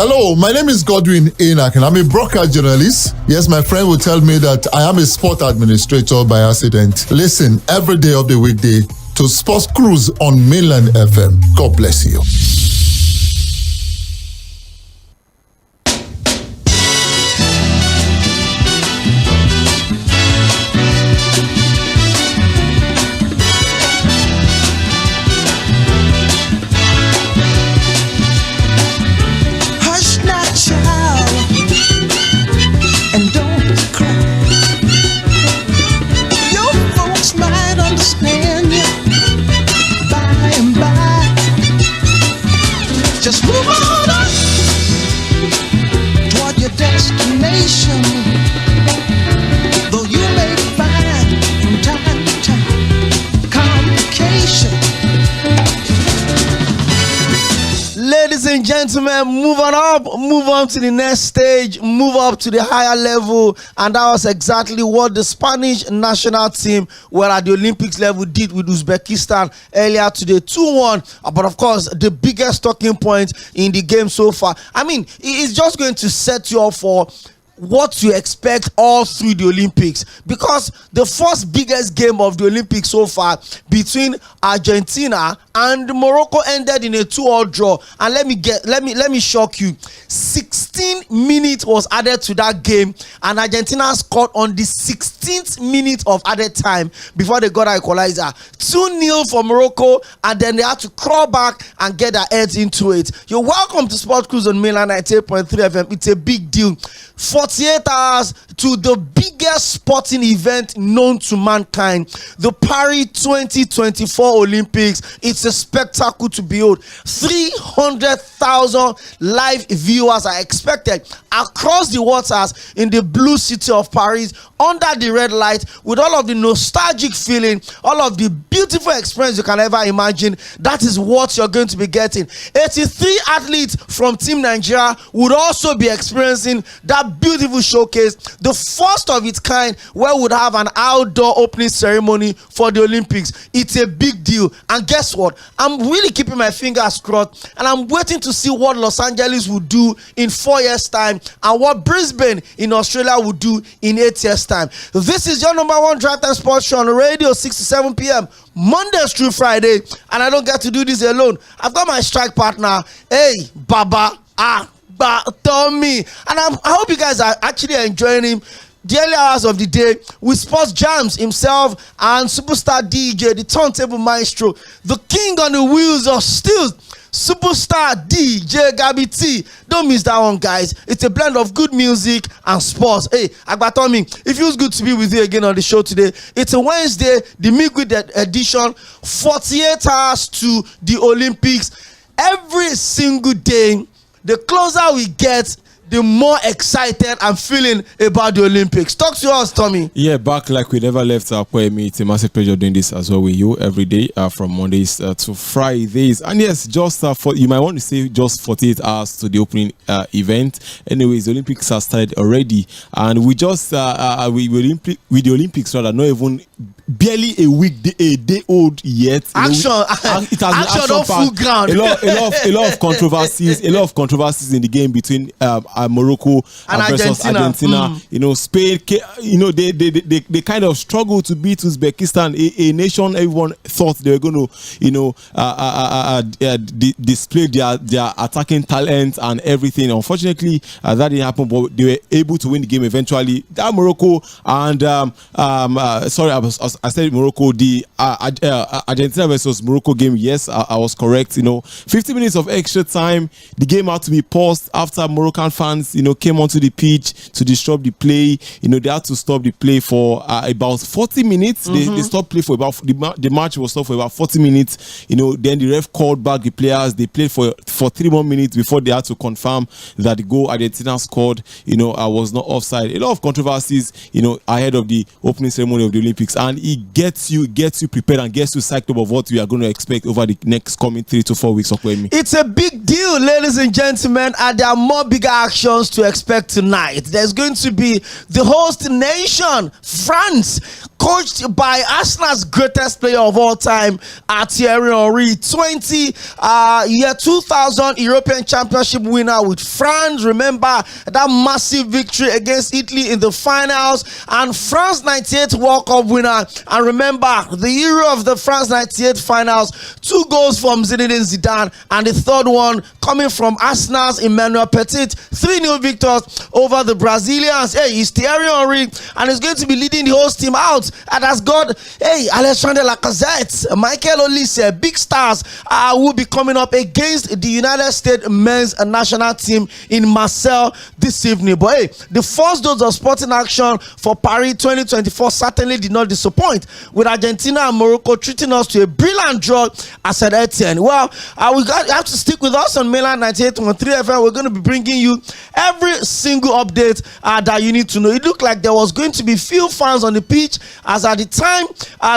Hello, my name is Godwin Enoch and I'm a broadcast journalist. Yes, my friend will tell me that I am a sport administrator by accident. Listen every day of the weekday to Sports Cruise on Mainland FM. God bless you. Just move on up toward your destination. Though you may find from time to time complication. Ladies and gentlemen, move on up, move on to the next stage, move up to the higher level. And that was exactly what the Spanish national team were at the Olympics level did with Uzbekistan earlier today, 2-1. But of course, the biggest talking point in the game so far, I mean, it's just going to set you up for what to expect all through the Olympics, because the first biggest game of the Olympics so far between Argentina and Morocco ended in a 2-2 draw. And let me shock you, 16 minutes was added to that game and Argentina scored on the 16th minute of added time before they got an equalizer. 2-0 for Morocco, and then they had to crawl back and get their heads into it. You're welcome to Sport Cruise on Mainland 98.3 FM. It's a big deal. 48 hours to the biggest sporting event known to mankind, the Paris 2024 Olympics. It's a spectacle to behold. 300,000 live viewers are expected across the waters in the blue city of Paris, under the red light, with all of the nostalgic feeling, all of the beautiful experience you can ever imagine. That is what you're going to be getting. 83 athletes from Team Nigeria would also be experiencing that beautiful showcase, the first of its kind, where we would have an outdoor opening ceremony for the Olympics. It's a big deal. And guess what? I'm really keeping my fingers crossed, and I'm waiting to see what Los Angeles will do in 4 years' time and what Brisbane in Australia will do in 8 years' time. This is your number one drive time sports show on the radio, 6 to 7 p.m. Mondays through Friday, and I don't get to do this alone. I've got my strike partner, hey, Baba, Tommy, and I hope you guys are actually enjoying him. The early hours of the day with Sports Jams himself and superstar DJ, the turntable maestro, the king on the wheels of steel, superstar DJ Gabby T. Don't miss that one, guys. It's a blend of good music and sports. Hey, Agbatomi, it feels good to be with you again on the show today. It's a Wednesday, the midweek edition, 48 hours to the Olympics. Every single day, the closer we get, the more excited I'm feeling about the Olympics. Talk to us, Tommy. Yeah, back like we never left our Poemi. It's a massive pleasure doing this as well with you every day, from Mondays to Fridays. And yes, just for you might want to say just 48 hours to the opening event. Anyways, the Olympics have started already, and we just with the Olympics rather, not even barely a day old yet. Action, it has action on full ground. A lot of controversies, in the game between Morocco and versus Argentina. You know, Spain. You know, they kind of struggled to beat Uzbekistan, a nation everyone thought they were going to, display their attacking talent and everything. Unfortunately, that didn't happen, but they were able to win the game eventually. That Morocco and I said Morocco, the Argentina versus Morocco game. Yes, I was correct. You know, 50 minutes of extra time. The game had to be paused after Moroccan fans, you know, came onto the pitch to disrupt the play. You know, they had to stop the play for about 40 minutes. They stopped play for about the match was stopped for about 40 minutes. You know, then the ref called back the players. They played for 3 more minutes before they had to confirm that the goal Argentina scored, you know, was not offside. A lot of controversies, you know, ahead of the opening ceremony of the Olympics, and it gets you prepared and gets you psyched up of what we are going to expect over the next coming 3 to 4 weeks of Poemi. It's a big deal, ladies and gentlemen, and there are more bigger actions to expect tonight. There's going to be the host nation, France, coached by Arsenal's greatest player of all time, Thierry Henry, 2000 European Championship winner with France. Remember that massive victory against Italy in the finals, and France 98 World Cup winner. And remember the hero of the France 98 finals, 2 goals from Zinedine Zidane, and the third one coming from Arsenal's Emmanuel Petit. 3-0 victors over the Brazilians. Hey, it's Thierry Henry, and he's going to be leading the whole team out. And has got Alexandre Lacazette, Michael Olise, big stars will be coming up against the United States men's national team in Marseille this evening. But hey, the first dose of sporting action for Paris 2024 certainly did not disappoint, with Argentina and Morocco treating us to a brilliant draw at St. Etienne. Well, you have to stick with us on Mainland 98.3 FM. We're going to be bringing you every single update that you need to know. It looked like there was going to be few fans on the pitch, as at the time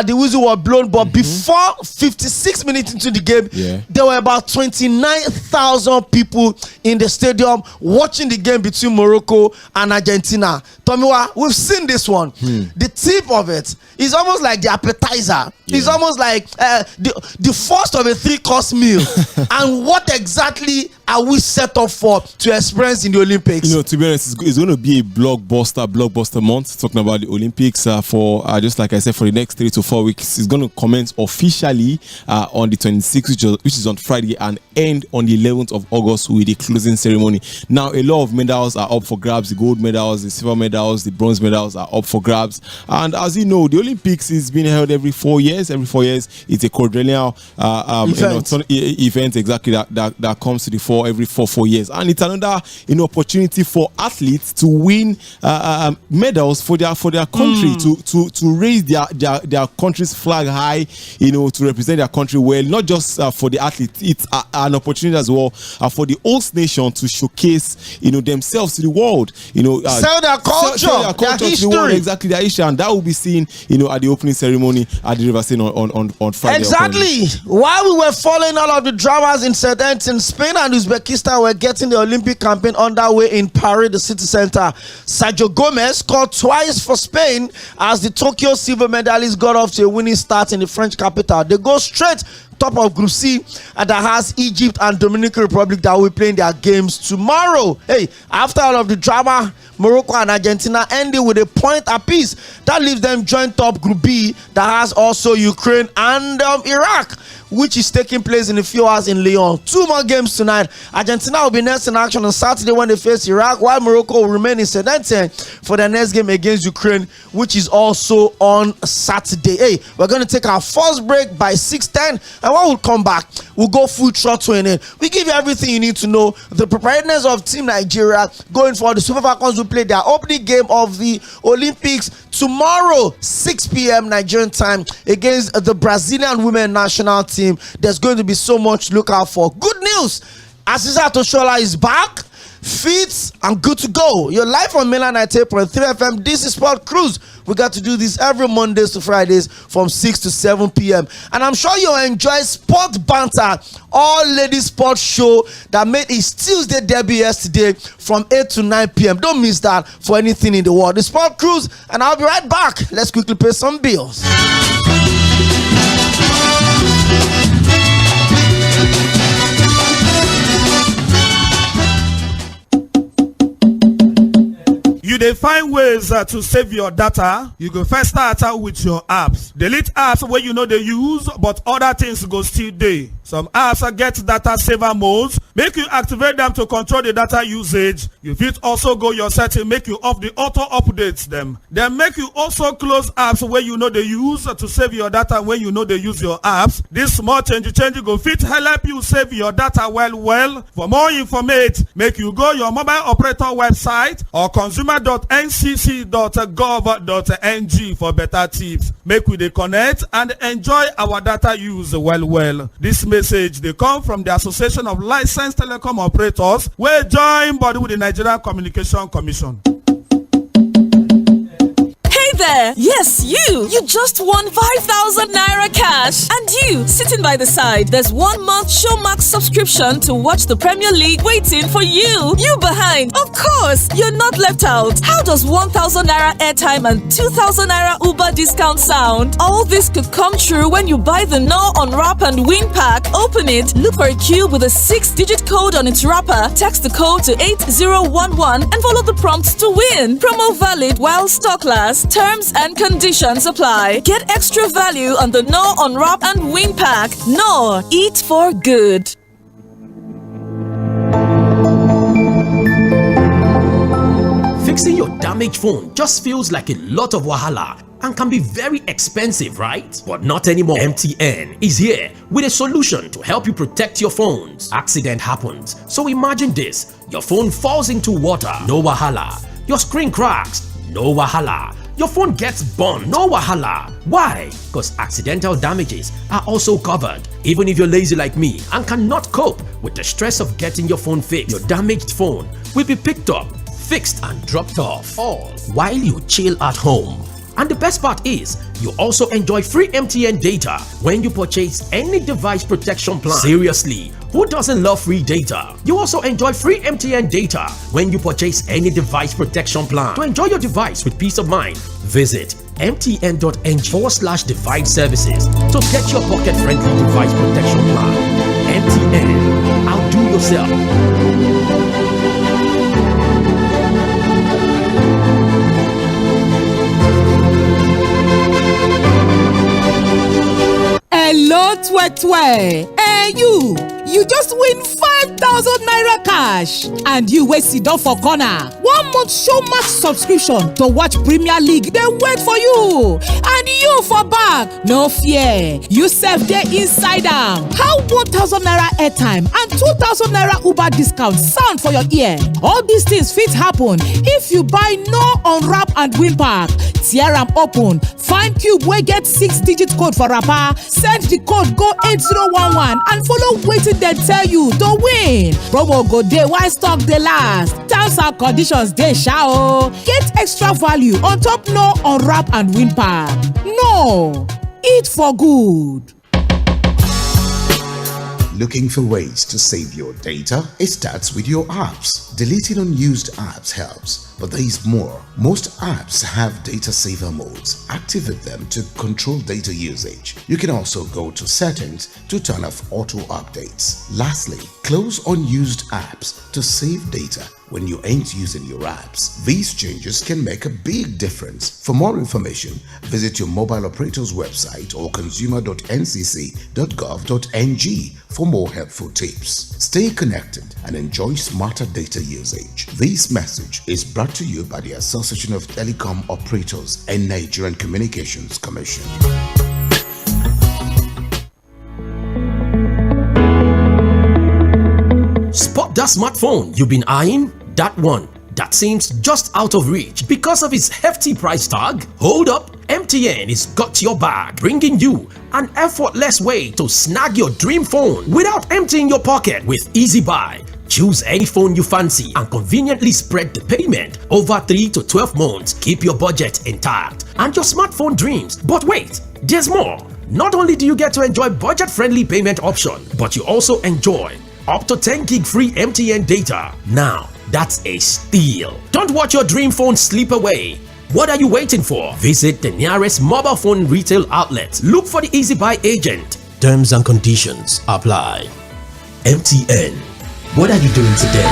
the whistle was blown, but before 56 minutes into the game, there were about 29,000 people in the stadium watching the game between Morocco and Argentina. Tomiwa, we've seen this one. The tip of it is almost like the appetizer. It's almost like the first of a 3-course meal. And what exactly are we set up for to experience in the Olympics? You know, to be honest, it's going to be a blockbuster month. Talking about the Olympics for just like I said, for the next 3 to 4 weeks. It's going to commence officially on the 26th, which is on Friday, and end on the 11th of August with the closing ceremony. Now, a lot of medals are up for grabs. The gold medals, the silver medals, the bronze medals are up for grabs. And as you know, the Olympics is being held every 4 years. Every 4 years, it's a quadrennial event exactly that comes to the fore every 4 years, and it's another opportunity for athletes to win medals for their country, to raise their country's flag high, to represent their country well. Not just for the athletes, it's an opportunity as well for the host nation to showcase themselves to the world. Sell their culture, their history. To the world, exactly, their history, and that will be seen at the opening ceremony at the River Seine on Friday. Exactly. While we were following all of the dramas in St. Etienne, Spain and Uzbekistan were getting the Olympic campaign underway in Paris, the city center. Sergio Gomez scored twice for Spain as the Tokyo silver medalists got off to a winning start in the French capital. They go straight top of Group C that has Egypt and Dominican Republic that will be playing their games tomorrow. Hey, after all of the drama, Morocco and Argentina ending with a point apiece. That leaves them joint top Group B that has also Ukraine and Iraq, which is taking place in a few hours in Lyon. 2 more games tonight. Argentina will be next in action on Saturday when they face Iraq, while Morocco will remain in St. Etienne for their next game against Ukraine, which is also on Saturday. Hey, we're going to take our first break by 6:10, and when we'll come back, we'll go full throttle in it. We give you everything you need to know. The preparedness of Team Nigeria going for the Super Falcons will play their opening game of the Olympics tomorrow, 6 p.m. Nigerian time, against the Brazilian women national team. There's going to be so much to look out for. Good news, Asisa Toshola is back, fit and good to go. You're live on Mainland 98.3 FM. This is Sport Cruise. We got to do this every Mondays to Fridays from 6 to 7 p.m. And I'm sure you'll enjoy Sport Banter, all ladies sports show that made its Tuesday debut yesterday from 8 to 9 p.m. Don't miss that for anything in the world. The Sport Cruise, and I'll be right back. Let's quickly pay some bills. You dey find ways to save your data. You go first start with your apps. Delete apps where you know they use, but other things go still dey. Some apps get data saver modes. Make you activate them to control the data usage. You fit also go your setting, make you off the auto updates them. Then make you also close apps where you know they use to save your data when you know they use your apps. This small change go fit help you save your data well. For more information, make you go your mobile operator website or consumer.ncc.gov.ng for better tips. Make we dey connect and enjoy our data use well. This message they come from the Association of Licensed Telecom Operators, wey join body with the Nigerian Communication Commission. Hey there! Yes, you just won 5,000 Naira cash. cash. And you, sitting by the side, there's 1 month Showmax subscription to watch the Premier League waiting for you. You behind. Of course, you're not left out. How does 1,000 naira airtime and 2,000 naira Uber discount sound? All this could come true when you buy the No Unwrap and Win pack. Open it, look for a cube with a 6-digit code on its wrapper, text the code to 8011 and follow the prompts to win. Promo valid while stock lasts. Terms and conditions apply. Get extra value on the No Unwrap and Win pack. No, eat for good. Fixing your damaged phone just feels like a lot of wahala and can be very expensive, right? But not anymore. MTN is here with a solution to help you protect your phones. Accident happens. So imagine this. Your phone falls into water. No wahala. Your screen cracks. No wahala. Your phone gets burned. No wahala. Why? Because accidental damages are also covered. Even if you're lazy like me and cannot cope with the stress of getting your phone fixed, your damaged phone will be picked up, fixed and dropped off, all while you chill at home. And the best part is, you also enjoy free MTN data when you purchase any device protection plan. Seriously, who doesn't love free data? You also enjoy free MTN data when you purchase any device protection plan. To enjoy your device with peace of mind, visit mtn.ng/device services to get your pocket-friendly device protection plan. MTN, outdo yourself. Hello, Twe. Hey, you just win 5,000 naira cash. And you wait sit down for corner. 1 month Showmax subscription to watch Premier League. They wait for you. And you for back. No fear. You sef dey inside am. How 1,000 naira airtime and 2,000 naira Uber discount sound for your ear? All these things fit happen if you buy No Unwrap and Win pack. Tear am open. Find cube wey get 6-digit code for wrapper. Send the code go 8011 and follow wetin dem tell you to win. Promo go dey while stock dey last. Terms and conditions dey sha o. Get extra value on top No Unwrap and Win pack. No, eat for good. Looking for ways to save your data? It starts with your apps. Deleting unused apps helps, but there is more. Most apps have data saver modes. Activate them to control data usage. You can also go to settings to turn off auto updates. Lastly, close unused apps to save data when you ain't using your apps. These changes can make a big difference. For more information, visit your mobile operator's website or consumer.ncc.gov.ng for more helpful tips. Stay connected and enjoy smarter data usage. This message is brought to you by the Association of Telecom Operators and Nigerian Communications Commission. Spot that smartphone you've been eyeing? That one that seems just out of reach because of its hefty price tag? Hold up, MTN is got your back, bringing you an effortless way to snag your dream phone without emptying your pocket with Easy Buy. Choose any phone you fancy and conveniently spread the payment over 3 to 12 months. Keep your budget intact and your smartphone dreams. But wait, there's more. Not only do you get to enjoy budget-friendly payment option, but you also enjoy up to 10 gig free MTN data. Now, that's a steal. Don't watch your dream phone slip away. What are you waiting for? Visit the nearest mobile phone retail outlet. Look for the Easy Buy agent. Terms and conditions apply. MTN. What are you doing today?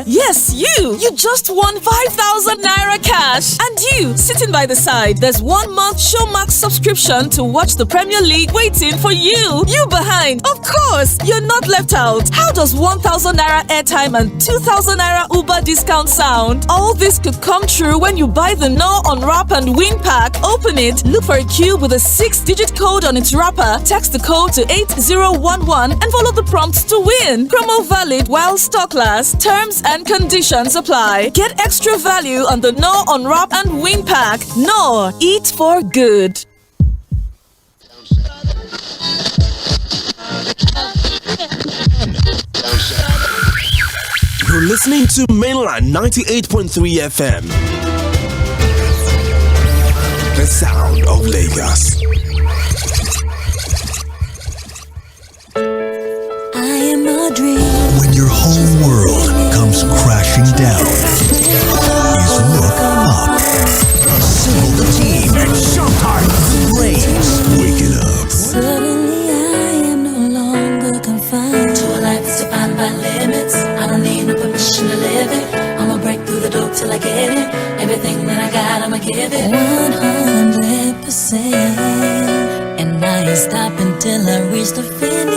Yes, you just won 5,000 naira cash. And you, sitting by the side, there's 1 month Showmax subscription to watch the Premier League waiting for you. You behind. Of course, you're not left out. How does 1,000 naira airtime and 2,000 naira Uber discount sound? All this could come true when you buy the No Unwrap and Win pack. Open it, look for a cube with a 6-digit code on its wrapper, text the code to 8011 and follow the prompts to win. Promo valid while stock lasts. Terms and conditions apply. Get extra value on the No Unwrap and Win pack. No, eat for good. You're listening to Mainland 98.3 FM. The sound of Lagos. I am a dream. When your whole world comes crashing down, is look up. Assemble the team. It's showtime. The brains waking up. Suddenly I am no longer confined to a life that's defined by limits. I don't need no permission to live it. I'ma break through the door till I get it. Everything that I got, I'ma give it 100%. And I ain't stopping till I reach the finish.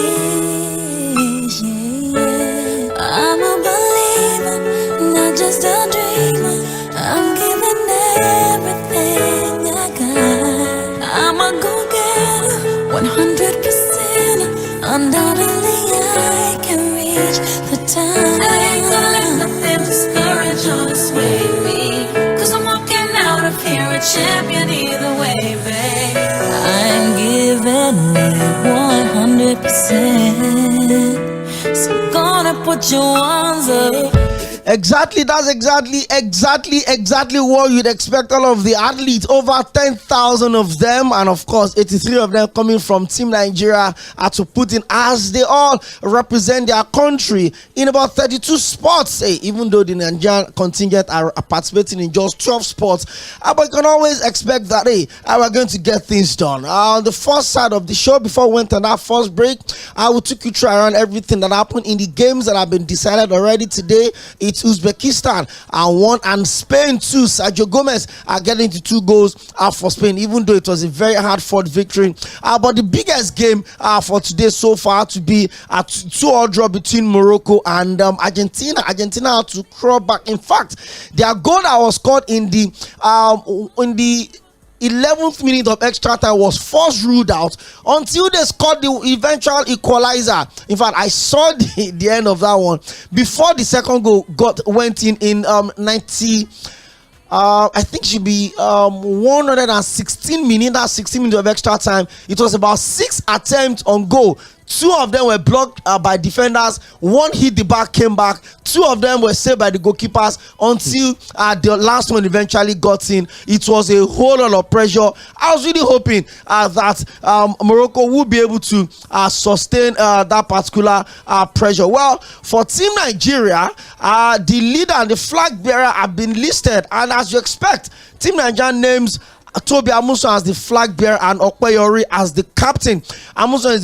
Yeah. I'm a believer, not just a dreamer. I'm giving everything I got. I'm a go-getter, 100%. Undoubtedly I can reach the time. I ain't gonna let nothing discourage or dissuade me, 'cause I'm walking out of here a champion either way, babe. I'm giving it 100%. So gonna put your ones up. Exactly, that's exactly what you'd expect all of the athletes, over 10,000 of them, and of course 83 of them coming from Team Nigeria to put in, as they all represent their country in about 32 sports. Hey, even though the Nigerian contingent are participating in just 12 sports, but you can always expect that, hey, we're going to get things done. On the first side of the show, before we went on that first break, I will take you through around everything that happened in the games that have been decided already today. It's Uzbekistan 1 and Spain 2. Sergio Gomez are getting to 2 goals for Spain, even though it was a very hard fought victory. But the biggest game for today so far to be a 2-2 draw between Morocco and Argentina. Argentina had to crawl back. In fact, their goal that was scored in the 11th minute of extra time was first ruled out until they scored the eventual equalizer. In fact, I saw the end of that one before the second goal went in 90. I think it should be 116 minutes. That's 16 minutes of extra time. It was about 6 attempts on goal. 2 of them were blocked by defenders. 1 hit the back, came back. 2 of them were saved by the goalkeepers until the last one eventually got in. It was a whole lot of pressure. I was really hoping that Morocco would be able to sustain that particular pressure. Well, for Team Nigeria, the leader and the flag bearer have been listed, and as you expect, Team Nigeria names Toby Amusan as the flag bearer and Okoyori as the captain. Amusan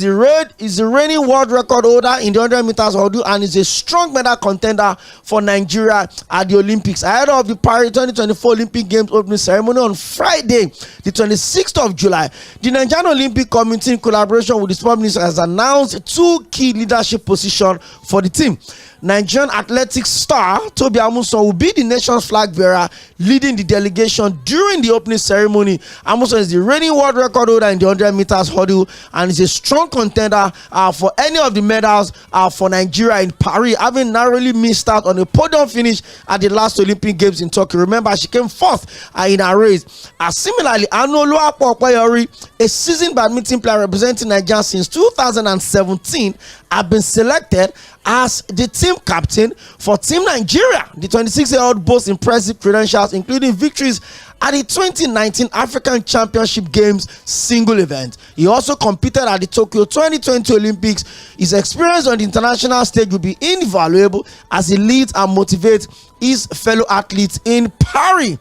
is the reigning world record holder in the 100 meters hurdle and is a strong medal contender for Nigeria at the Olympics. Ahead of the Paris 2024 Olympic Games opening ceremony on Friday, the 26th of July, the Nigerian Olympic Committee, in collaboration with the Sport Minister, has announced 2 key leadership positions for the team. Nigerian athletics star Toby Amusan will be the nation's flag bearer, leading the delegation during the opening ceremony. Amusan is the reigning world record holder in the 100 meters hurdle and is a strong contender for any of the medals for Nigeria in Paris, having narrowly missed out on a podium finish at the last Olympic Games in Tokyo. Remember, she came 4th in her race. Similarly, Oluwapo Okoyori, a seasoned badminton player representing Nigeria since 2017, have been selected as the team captain for Team Nigeria. The 26-year-old boasts impressive credentials, including victories at the 2019 African Championship Games single event. He also competed at the Tokyo 2020 Olympics. His experience on the international stage will be invaluable as he leads and motivates his fellow athletes in Paris.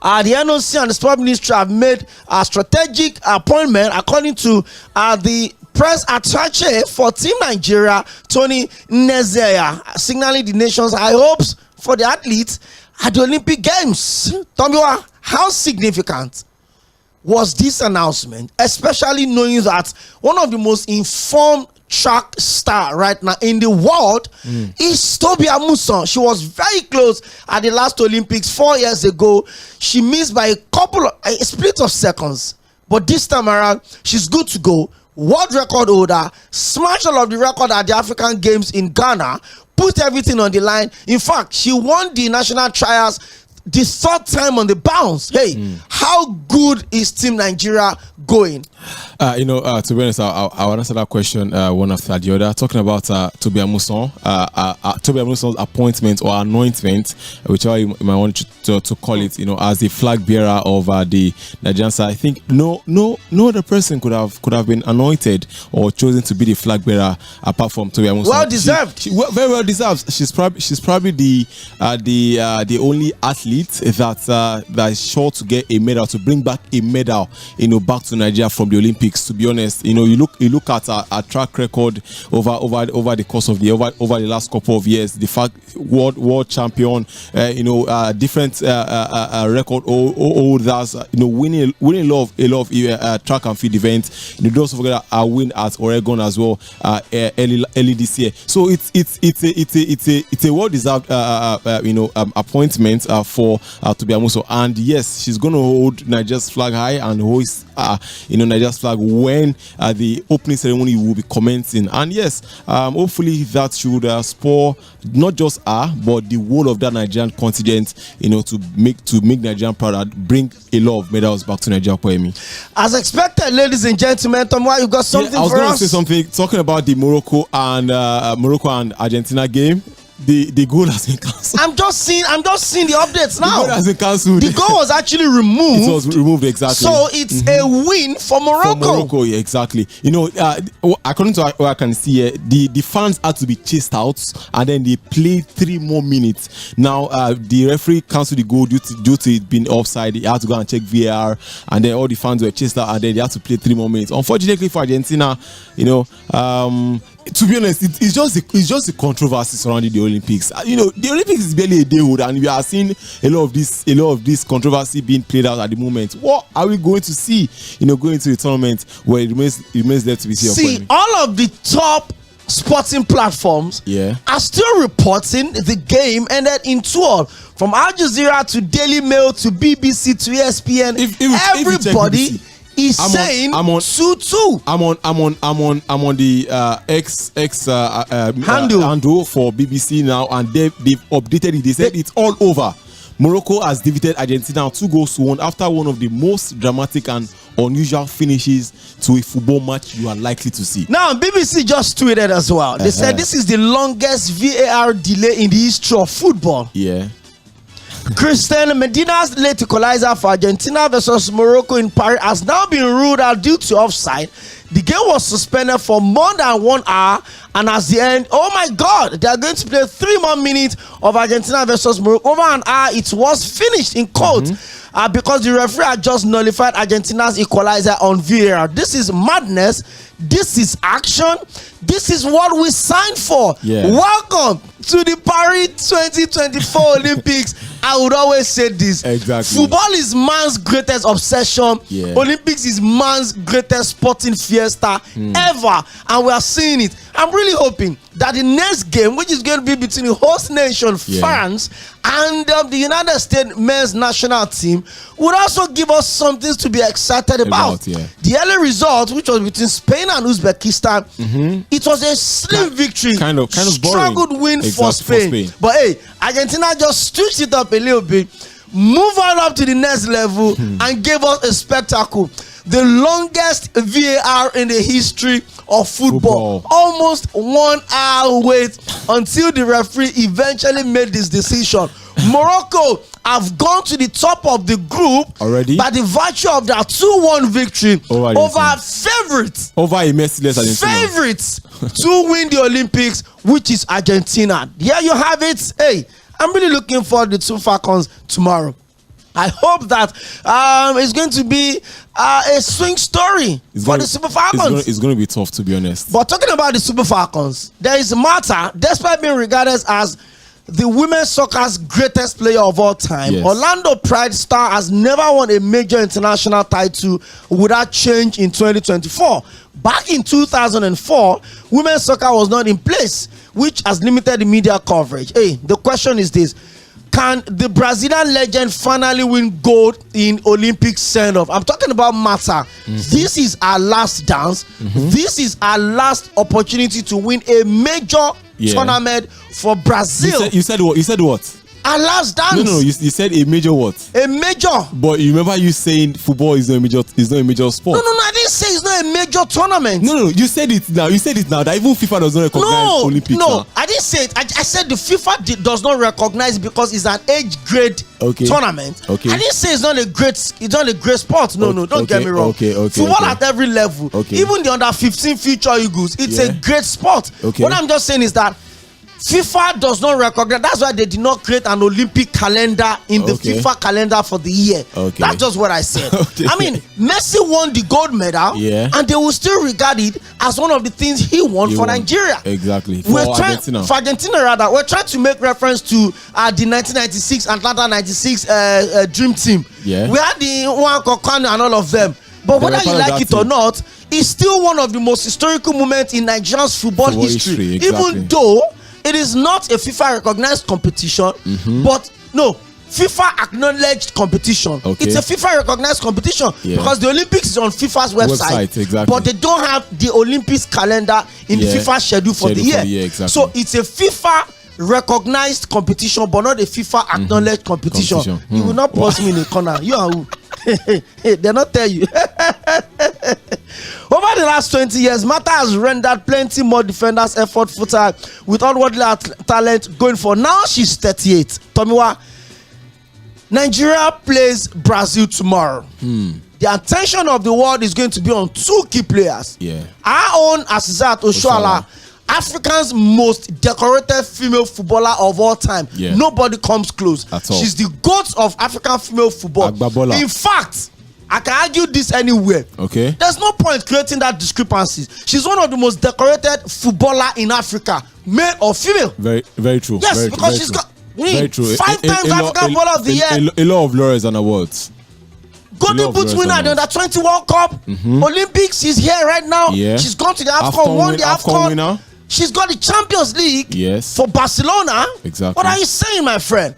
The NOC and the Sport Ministry have made a strategic appointment, according to the press attaché for Team Nigeria, Tony Nezeya, signaling the nation's high hopes for the athletes at the Olympic Games. Tomiwa, how significant was this announcement, especially knowing that one of the most informed track star right now in the world is Toby Amusan? She was very close at the last Olympics 4 years ago. She missed by a split of seconds, but this time around she's good to go. World record holder, smashed all of the record at the African Games in Ghana, put everything on the line. In fact, she won the national trials the third time on the bounce. Hey, how good is Team Nigeria going? To be honest, I'll answer that question one after the other. Talking about Tᴏᴜᴜᴛ's appointment or anointment, whichever you might want to call it, as the flag bearer of the Nigerian side. I think no other person could have been anointed or chosen to be the flag bearer apart from Tᴏᴜᴜᴛ. Well deserved. Very well deserved. She's probably the only athlete that is sure to get a medal, to bring back a medal, back to Nigeria from the Olympics. To be honest, you look at our track record over the course of the over the last couple of years. The fact world champion, different record holders, winning a lot of track and field events. Don't also forget a win at Oregon as well early this year. So it's a well deserved appointment for Tᴏᴜᴜᴛ. And yes, she's going to hold Nigeria's flag high and hoist Nigeria's flag when the opening ceremony will be commencing. And yes, hopefully that should spur not just her but the whole of that Nigerian contingent, to make Nigerian proud and bring a lot of medals back to Nigeria. As expected, ladies and gentlemen, Tomwa, you got something for us? I was going to say something talking about the Morocco and Argentina game. The goal has been cancelled. I'm just seeing the updates now. The goal has been cancelled. The goal was actually removed. It was removed, exactly. So it's a win for Morocco. For Morocco, yeah, exactly. According to what I can see here, the fans had to be chased out, and then they played 3 more minutes. Now the referee cancelled the goal due to it being offside. He had to go and check VAR, and then all the fans were chased out, and then they had to play 3 more minutes. Unfortunately for Argentina, to be honest, it's just a controversy surrounding the Olympics. The Olympics is barely a day old, and we are seeing a lot of this controversy being played out at the moment. What are we going to see? Going into the tournament where it remains left to be seen. See, all of the top sporting platforms are still reporting the game ended in 2-2. From Al Jazeera to Daily Mail to BBC to ESPN, everybody is saying 2-2. I'm on the X handle for BBC now, and they've updated it. They said it's all over. Morocco has defeated Argentina 2-1 after one of the most dramatic and unusual finishes to a football match you are likely to see. Now, BBC just tweeted as well. They said this is the longest VAR delay in the history of football. Yeah. Cristian Medina's late equalizer for Argentina versus Morocco in Paris has now been ruled out due to offside. The game was suspended for more than 1 hour, and at the end, oh my God, they are going to play 3 more minutes of Argentina versus Morocco. Over an hour, it was finished in court because the referee had just nullified Argentina's equalizer on VAR. This is madness. This is action. This is what we signed for. Welcome to the Paris 2024 Olympics. I would always say this. Exactly. Football is man's greatest obsession. Olympics is man's greatest sporting fiesta ever. And we are seeing it. I'm really hoping that the next game, which is going to be between the host nation, France, and the United States men's national team, would also give us something to be excited about. The early result, which was between Spain and Uzbekistan, it was a slim victory. Kind of struggled win for Spain. But hey, Argentina just switched it up a little bit, move on up to the next level, and gave us a spectacle. The longest VAR in the history of football. Almost 1 hour wait until the referee eventually made this decision. Morocco have gone to the top of the group already by the virtue of their 2-1 victory over favorites. Over a merciless Argentina. Favorites to win the Olympics, which is Argentina. Here you have it. Hey, I'm really looking forward to the 2 Falcons tomorrow. I hope that it's going to be a swing story for the Super Falcons. It's going to be tough, to be honest. But talking about the Super Falcons, there is Marta, despite being regarded as the women's soccer's greatest player of all time. Orlando Pride star has never won a major international title without change in 2024. Back in 2004, women's soccer was not in place, which has limited the media coverage. Hey, the question is this. Can the Brazilian legend finally win gold in Olympic send-off? I'm talking about Marta. This is our last dance. This is our last opportunity to win a major tournament for Brazil. You said what? A last dance. No. You said a major what? A major. But you remember you saying football is not a major sport. No. I didn't say it's not a major tournament. No. You said it now. That even FIFA does not recognize Olympics. No, I didn't say it. I said the FIFA does not recognize because it's an age grade tournament. Okay. I didn't say it's not a great sport. No, don't get me wrong. Football at every level. Even the under 15 future Eagles, it's a great sport. What I'm just saying is that FIFA does not recognize. That's why they did not create an Olympic calendar in the FIFA calendar for the year. That's just what I said. I mean, Messi won the gold medal, and they will still regard it as one of the things he won for Nigeria. Exactly. For Argentina, rather. We're trying to make reference to the 1996 Atlanta 96 Dream Team. We had the one Kokano and all of them. But whether you like it or not, it's still one of the most historical moments in Nigeria's football history. Even though it is not a FIFA recognized competition, but no, FIFA acknowledged competition. It's a FIFA recognized competition because the Olympics is on FIFA's website. But they don't have the Olympics calendar in the FIFA schedule for the year. So it's a FIFA recognized competition, but not a FIFA acknowledged competition. You will not post me in a corner. You are who? They not tell you. Over the last 20 years, Mata has rendered plenty more defenders effort futile with unworldly talent going for. Now she's 38. Tomiwa, Nigeria plays Brazil tomorrow. The attention of the world is going to be on two key players. Our own Asisat Oshoala, Africa's most decorated female footballer of all time. Nobody comes close. She's the GOAT of African female football. In fact, I can argue this anywhere. There's no point creating that discrepancy. She's one of the most decorated footballer in Africa, male or female. Very true. Yes, very because she's got 5 times African footballer of the year. A lot of laurels and awards. Golden Boot winner at the Under 20 World Cup. Olympics, she's here right now. She's gone to the AFCON, won the AFCON. She's got the Champions League for Barcelona. What are you saying, my friend?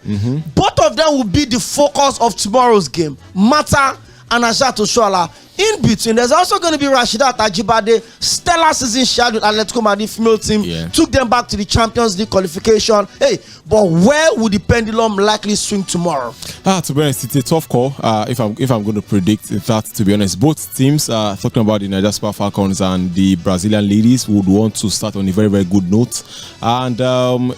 Both of them will be the focus of tomorrow's game. Mata and Asisat Oshoala. In between, there's also going to be Rasheedat Ajibade. Stellar season shared with Atletico Madrid female team. Took them back to the Champions League qualification. Hey, but where would the pendulum likely swing tomorrow? To be honest, it's a tough call. If I'm going to predict that, to be honest, both teams, talking about the Niger Super Falcons and the Brazilian ladies, would want to start on a very, very good note. And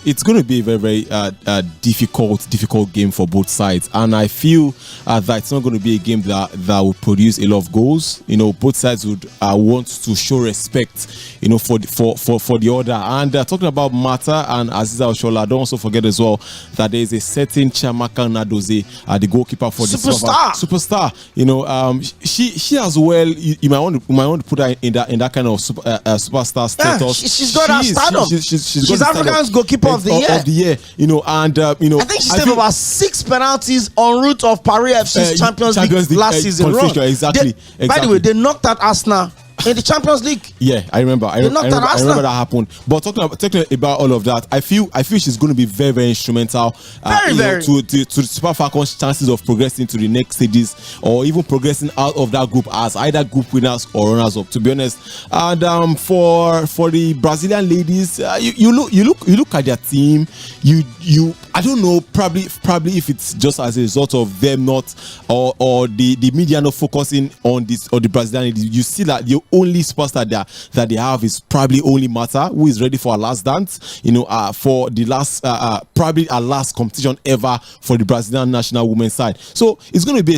it's going to be a very, very difficult game for both sides. And I feel that it's not going to be a game that will produce a lot of goals. You know, both sides would want to show respect, you know, for the other. And talking about Mata and Asisat Oshoala, don't also forget as well that there is a certain Chiamaka Nnadozie, the goalkeeper for the superstar. You know, she as well. You might want to put her in that kind of superstar status. She's got that stardom. She's Africa's goalkeeper of the year. You know, and you know, I think she saved about 6 penalties en route of Paris FC's Champions League last season run. Exactly. By the way, they knocked out Arsenal in the Champions League. Yeah, I remember that happened. But talking about all of that, I feel she's going to be very, very instrumental to the Super Falcons' chances of progressing to the next stages, or even progressing out of that group as either group winners or runners up, to be honest. And for the Brazilian ladies, you look at their team, you I don't know, probably if it's just as a result of them not or the media not focusing on this or the Brazilian ladies, you see that the only superstar that they have is probably only Mata, who is ready for her last dance, you know, for the last probably our last competition ever for the Brazilian national women's side. So it's going to be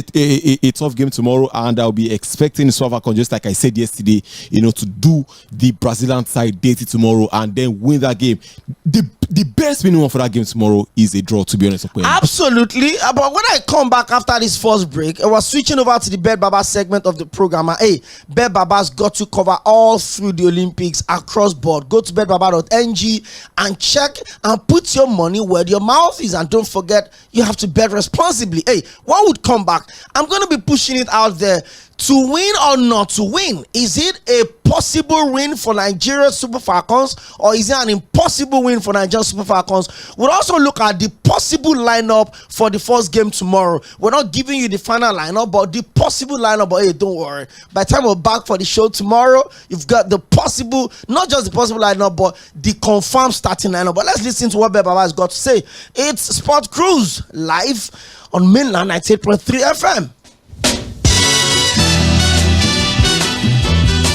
a tough game tomorrow, and I'll be expecting Super Falcons, just like I said yesterday, you know, to do the Brazilian side dirty tomorrow and then win that game. The best minimum for that game tomorrow is a draw, to be honest. Absolutely. But when I come back after this first break, I was switching over to the Bet Baba segment of the program. Hey, Bet Baba's got to cover all through the Olympics across board. Go to betbaba.ng and check and put your money where your mouth is. And don't forget, you have to bet responsibly. Hey, what would come back? I'm going to be pushing it out there. To win or not to win? Is it a possible win for Nigeria Super Falcons, or is it an impossible win for Nigeria Super Falcons? We'll also look at the possible lineup for the first game tomorrow. We're not giving you the final lineup, but the possible lineup. But hey, don't worry. By the time we're back for the show tomorrow, you've got the possible, not just the possible lineup, but the confirmed starting lineup. But let's listen to what Baba has got to say. It's Sport Cruise live on Mainland 98.3 FM.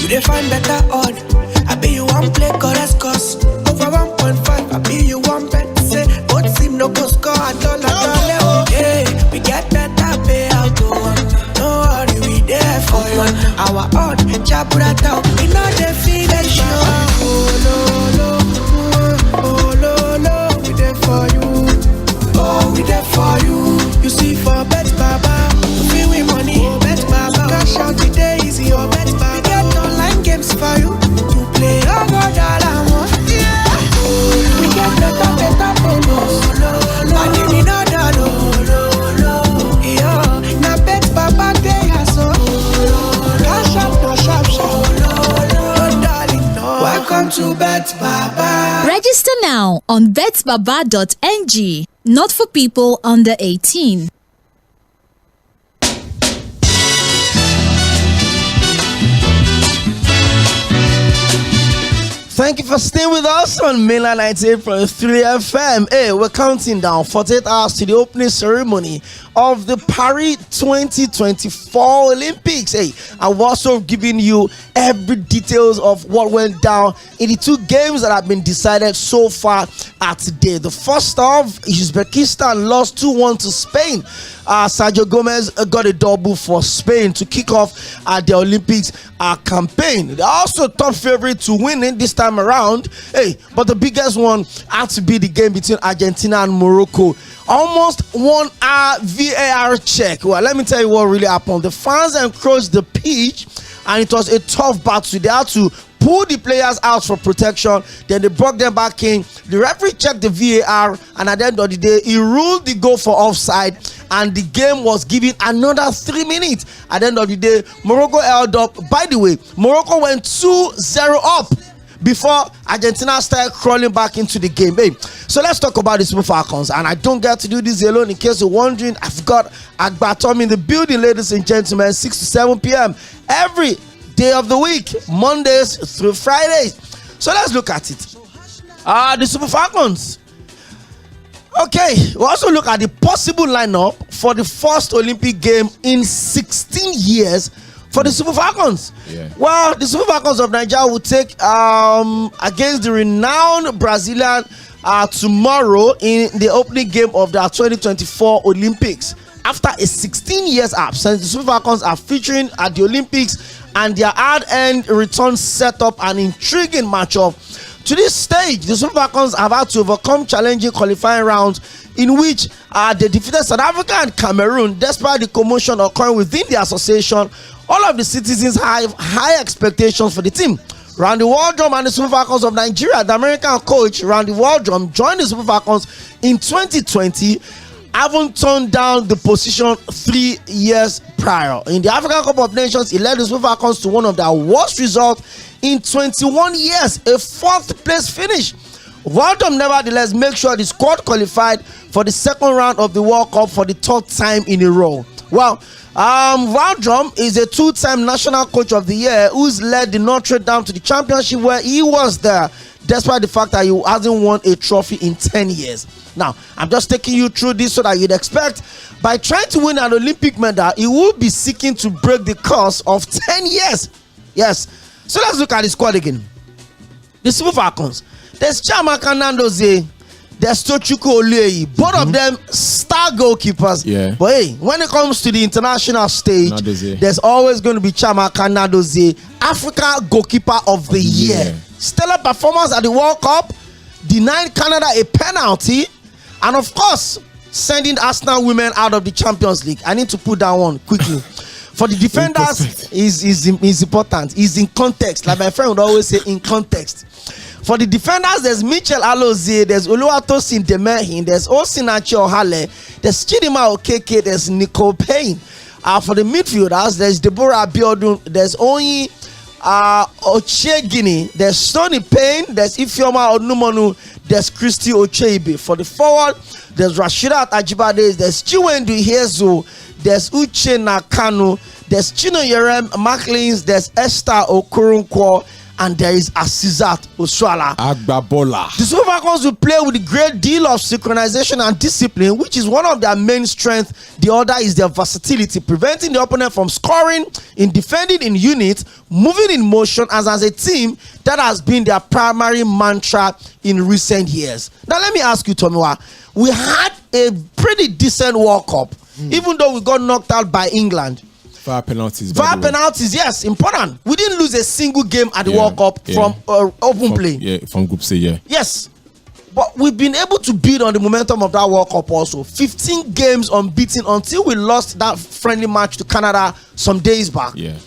You find better odd. I be you one play chorus cost over 1.5. I be you one bet say both seem no go score at all. Yeah, we get better payout. No worry, we there for you. Our odd chabura down. We know the feeling show. Oh no, we there for you. Oh, we there for you. You see for bet baba, we win money. Bet baba, cash out today easy. Your bet baba. Games for you to play all God I want. Yeah. We get better bonus. And we know that yeah. Now bet Baba day so. Cash up no sharp. Oh darling, no. Welcome to Bet Baba. Register now on betbaba.ng. Not for people under 18. Thank you for staying with us on Mainland 98.3 FM. Hey, we're counting down 48 hours to the opening ceremony of the Paris 2024 Olympics. Hey, I'm also giving you every details of what went down in the two games that have been decided so far today. The first of Uzbekistan lost 2-1 to Spain. Sergio Gomez got a double for Spain to kick off the Olympics campaign. They're also top favorite to win it this time around. Hey, but the biggest one had to be the game between Argentina and Morocco. Almost 1 hour VAR check. Well, let me tell you what really happened. The fans encroached the pitch and it was a tough battle. They had to pull the players out for protection, then they brought them back in. The referee checked the VAR, and at the end of the day, he ruled the goal for offside, and the game was given another 3 minutes. At the end of the day, Morocco held up. By the way, Morocco went 2-0 up before Argentina started crawling back into the game. Hey, so let's talk about the Super Falcons. And I don't get to do this alone. In case you're wondering, I've got Agbatom in the building, ladies and gentlemen, 6 to 7 p.m. every day of the week, Mondays through Fridays. So let's look at it. The Super Falcons. Okay, we'll also look at the possible lineup for the first Olympic game in 16 years for the Super Falcons. Yeah. Well, the Super Falcons of Nigeria will take against the renowned Brazilian tomorrow in the opening game of the 2024 Olympics. After a 16 years absence, the Super Falcons are featuring at the Olympics, and their hard-earned return set up an intriguing matchup. To this stage, the Super Falcons have had to overcome challenging qualifying rounds in which they defeated South Africa and Cameroon. Despite the commotion occurring within the association, all of the citizens have high expectations for the team. Randy Waldrum and the Super Falcons of Nigeria, the American coach Randy Waldrum, joined the Super Falcons in 2020, haven't turned down the position 3 years prior. In the African Cup of Nations, he led the Super Falcons to one of their worst results in 21 years, a 4th place finish. Waldrum nevertheless make sure the squad qualified for the second round of the World Cup for the 3rd time in a row. Well, Waldrum is a 2-time National Coach of the Year who's led the Notre Dame to the championship, where he was there despite the fact that he hasn't won a trophy in 10 years. Now, I'm just taking you through this so that you'd expect by trying to win an Olympic medal, he will be seeking to break the course of 10 years. Yes. So let's look at the squad again. The Super Falcons. There's Chiamaka Nnadozie. There's Tochukwu Olueyi. Both of them star goalkeepers. Yeah. But hey, when it comes to the international stage, there's always going to be Chiamaka Nnadozie, Africa Goalkeeper of the Year. Stellar performance at the World Cup, denied Canada a penalty, and of course, sending Arsenal women out of the Champions League. I need to put that one quickly. For the defenders, is important. Is in context. Like my friend would always say, in context. For the defenders, there's Michel Alozie, there's Oluwatosin Demehin, there's Osinachi Ohale, there's Chidinma Okeke, there's Nicole Payne. For the midfielders, there's Deborah Abiodun, there's Oyi Ochegini, there's Sᴘᴏʀᴛ, there's Ifeoma Onumonu, there's Christy Ocheibe. For the forward, there's Rasheedat Ajibade, there's Chinwendu Ihezuo, there's Uche Nakanu, there's Chinoyerem Macklins, there's Esther Okoronkwo, and there is Asisat Oswala. Agbabola. The Super Falcons will play with a great deal of synchronization and discipline, which is one of their main strengths. The other is their versatility, preventing the opponent from scoring, in defending in units, moving in motion, as a team. That has been their primary mantra in recent years. Now let me ask you, Tomiwa, we had a pretty decent World Cup, even though we got knocked out by England. VAR penalties. VAR penalties, yes, important. We didn't lose a single game at the World Cup from open play. Yeah, from Group C, yeah. Yes. But we've been able to build on the momentum of that World Cup also. 15 games unbeaten until we lost that friendly match to Canada some days back. Yeah.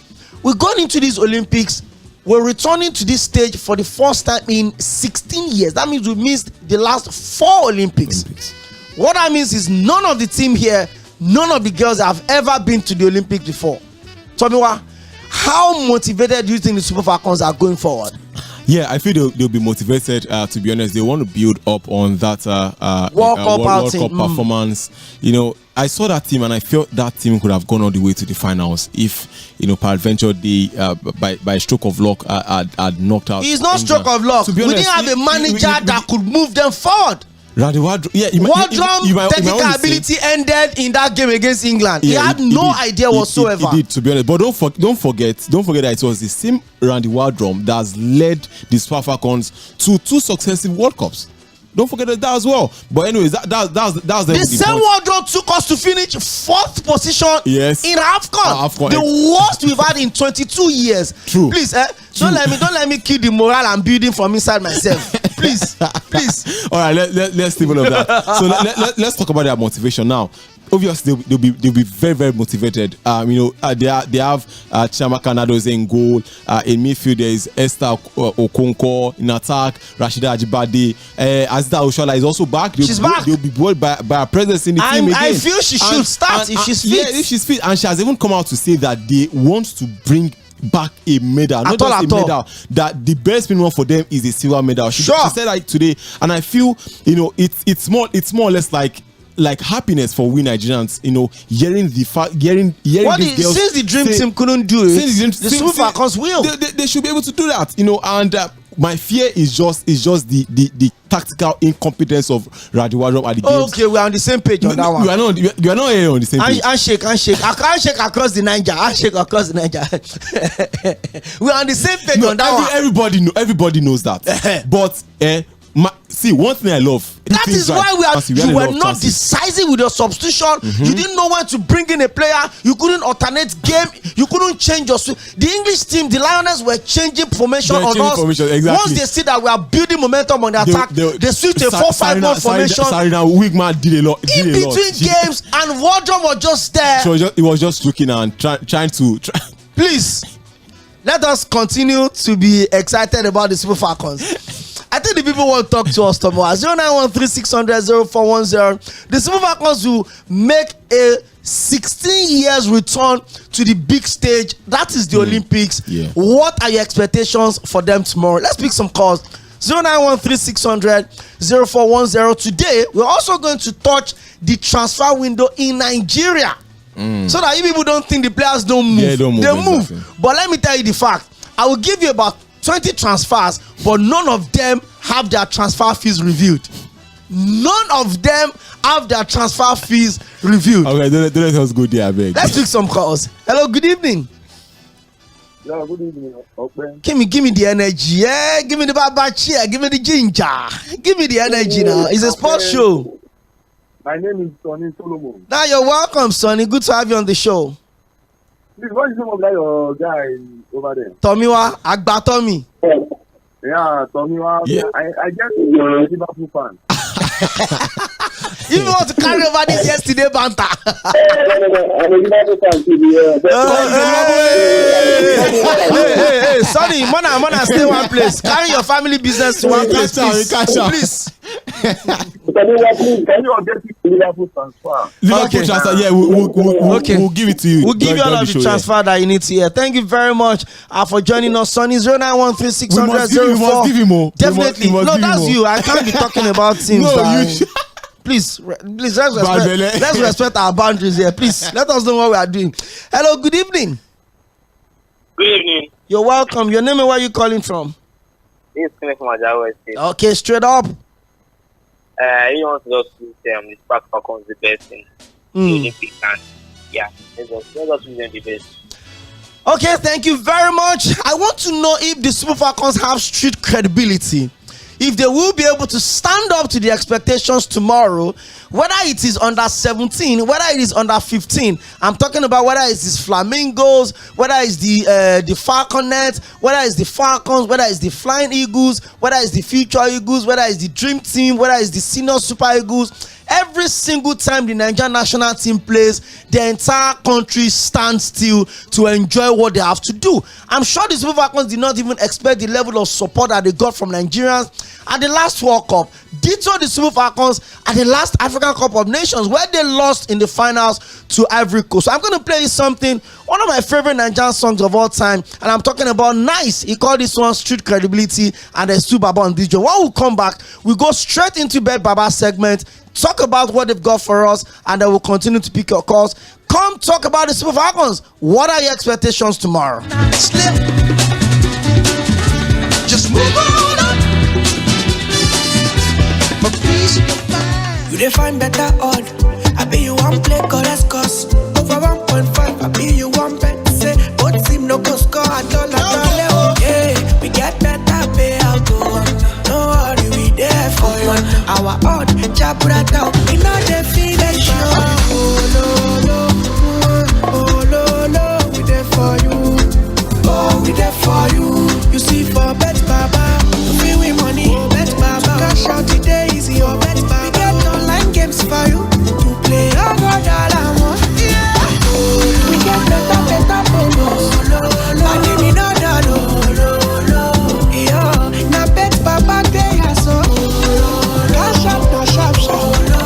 We're going into these Olympics. We're returning to this stage for the first time in 16 years. That means we missed the last 4 Olympics. What that means is none of the team here, none of the girls have ever been to the Olympics before. Tomiwa, how motivated do you think the Super Falcons are going forward? Yeah, I feel they'll be motivated. To be honest, they want to build up on that World Cup performance. You know, I saw that team and I felt that team could have gone all the way to the finals if, you know, peradventure they by stroke of luck had knocked out. It's not stroke of luck. We didn't have a manager that could move them forward. Wardrum technical ability ended in that game against England. He had no idea whatsoever. He did, to be honest. But don't forget that it was the same Randy Wardrum that has led the Super Falcons to 2 successive World Cups. Don't forget that as well. But anyways, that was the same Wardrum took us to finish 4th position in AFCON. The worst we've had in 22 years. True. Please, don't let me kill the morale I'm building from inside myself. Please. All right, let's leave all of that. So let's talk about their motivation now. Obviously, they'll be very, very motivated. You know, they have Chiamaka Nnadozie in goal. In midfield, there is Esther Okonkwo. In attack, Rasheedat Ajibade. Asisat Oswala is also back. She's back. They'll be buoyed by her presence in the team again. I feel she should start if she's fit. Yeah, if she's fit. And she has even come out to say that they want to bring back a medal, not just a medal. That the best minimum for them is a silver medal. She said that today, and I feel, you know, it's more or less like happiness for we Nigerians, you know, hearing these girls. Since the dream team couldn't do it, the Super Falcons will. They should be able to do that, you know. And my fear is just the tactical incompetence of Randy Wardrum at the games. Okay, we're on the same page on that one. You are not here on the same page. Handshake. I can't shake across the Niger. We're on the same page on that one. Everybody knows that. But see, one thing I love. That is why you were not decisive with your substitution. You didn't know when to bring in a player. You couldn't alternate game. You couldn't change your. The English team, the Lioness, were changing formation on us. Exactly. Once they see that we are building momentum on the attack, they switched a 4-5-1 formation. Wigman did a lot. In between games, and Wardrum was just there. So he was just looking and trying to. Please, let us continue to be excited about the Super Falcons. I think the people want to talk to us tomorrow. 0913-600-0410. The Super Falcons will make a 16 years return to the big stage. That is the Olympics. Yeah. What are your expectations for them tomorrow? Let's pick some calls. 0913-600-0410. Today, we're also going to touch the transfer window in Nigeria. So that if people don't think the players don't move, they move. Exactly. But let me tell you the fact. I will give you about 20 transfers, but none of them have their transfer fees reviewed. None of them have their transfer fees reviewed. Okay, don't let us go there, I beg. Let's pick some calls. Hello, good evening. Yeah, good evening. Okay. Give me the energy. Yeah, give me the baba cheer. Give me the ginger. Give me the energy now. It's a sports show. My name is Sᴘᴏʀᴛ. Now you're welcome, Sonny. Good to have you on the show. Please, what is the name of that your guy over there? Tomiwa, Agba Tommy. Yeah, Tomiwa. Yeah. I guess you're a Liverpool fan. You want to carry over this yesterday banter? I'm a Liverpool fan too. Hey, sorry, Mona, stay one place. Carry your family business to one place, please. Catch up. Please. Can you update Liverpool transfer. Liverpool transfer, yeah, we'll give it to you. We'll give you all of the transfer that you need to hear. Thank you very much for joining us. Sonny 0913 We must give him more. Definitely. No, that's you. I can't be talking about teams. No, you Please, let's respect our boundaries here. Please, let us know what we are doing. Hello, good evening. Good evening. You're welcome. Your name and where are you calling from? This is coming from Ajawa State. Okay, straight up. He wants to just use the Super Falcons the best in the Olympic and yeah, let us use them the best. Okay, thank you very much. I want to know if the Super Falcons have street credibility. If they will be able to stand up to the expectations tomorrow, whether it is under 17, whether it is under 15. I'm talking about whether it's the Flamingos, whether it's the Falconets, whether it's the Falcons, whether it's the Flying Eagles, whether it's the Future Eagles, whether it's the Dream Team, whether it's the Senior Super Eagles. Every single time the Nigerian national team plays, the entire country stands still to enjoy what they have to do. I'm sure the Super Falcons did not even expect the level of support that they got from Nigerians at the last World Cup. Ditto the Super Falcons at the last African Cup of Nations, where they lost in the finals to Ivory Coast. So I'm going to play you something, one of my favorite Nigerian songs of all time, and I'm talking about Nice. He called this one Street Credibility, and there's two Baba on DJ. When we come back, we go straight into Bet Baba segment, talk about what they've got for us, and then we'll continue to pick your calls. Come talk about the Super Falcons. What are your expectations tomorrow? Slip. Just move on up. But please, you define better odd. I be you one play correct cost. Over 1.5, I be you one bet. Say, both team no go score at all. Yeah, we get better pay out. No worry, we there for you. Our odd, Jabura down. We know the feeling show. Oh, no, we there for you. Oh, we there for you. You see for Bet Baba, we win money. Bet Baba, cash out today easy. Oh, Bet Baba, we get online games for you to play. Oh, God, all I want. We get better bonus. And we know that. Yeah, now Bet Baba they are so. Cash out, no sharp. No,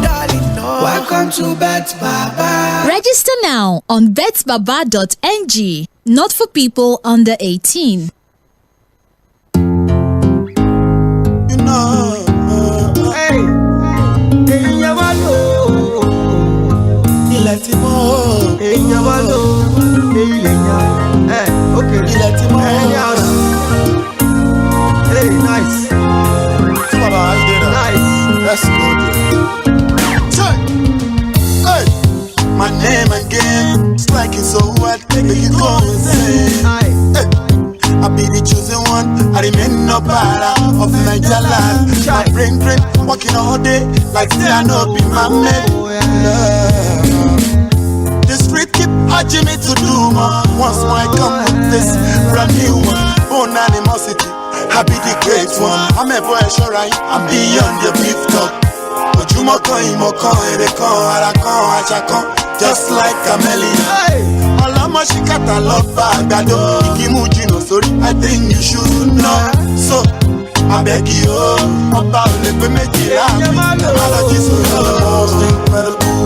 darling, no. Welcome to Bet Baba. Register now on betbaba.ng. Not for people under 18. Let's go. Hey, my name again. It's like it's so wet, make you go insane. Hey, I be the chosen one. I remain no para of Niger land. My brain working all day like say I know be my man. The street keep urging me to do more. Once more I come with this brand new one. Own animosity, I be the great one. I'm a boy sure I'm beyond the beef talk. Ojúmọ́ kan ìmọ̀ kan èrè kan ara kan àṣà kan just like chameleon. Ọlọ́mọ ṣìkàtà lọ bá àgbàdo ìkímú jìnnà sórí I think you should know. So abẹ́gi o ọba ò lè pé méjìlá mi analogy so most incredible.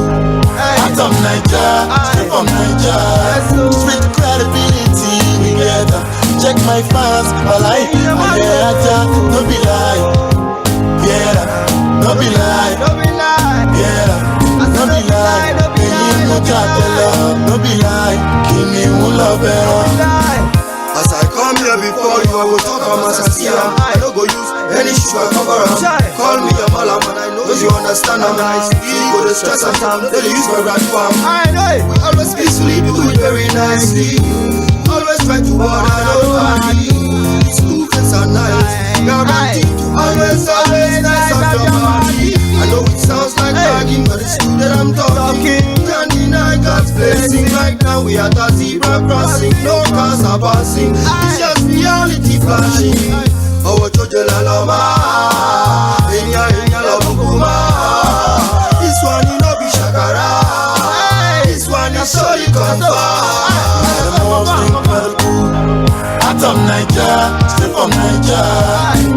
Out of Naija, straight from Naija, street credibility together. Check my fans, Malai, Aja, no be lie, yeah, no be lie, yeah, no be lie, no be lie, Kimi will love it. As I come here before you, I will talk on my sincere. I don't go use any shoe I cover up. Call me a malam, and I know you understand. I'm nice. You go to stress and time. They use my right farm. I know. We always peacefully do it very nicely. Always try to order nobody. School friends are nice. Guaranteed to always nice on your body. I know it sounds like bragging, but it's true that I'm talking. Can't deny God's blessing. Right now we are at a zebra crossing. No cars are passing. It's just reality flashing. Oh, Jojo la lama, enya la bukuma. This one you know be shakara. This one is so you confirm. The most incredible. Out of Naija, straight from Naija,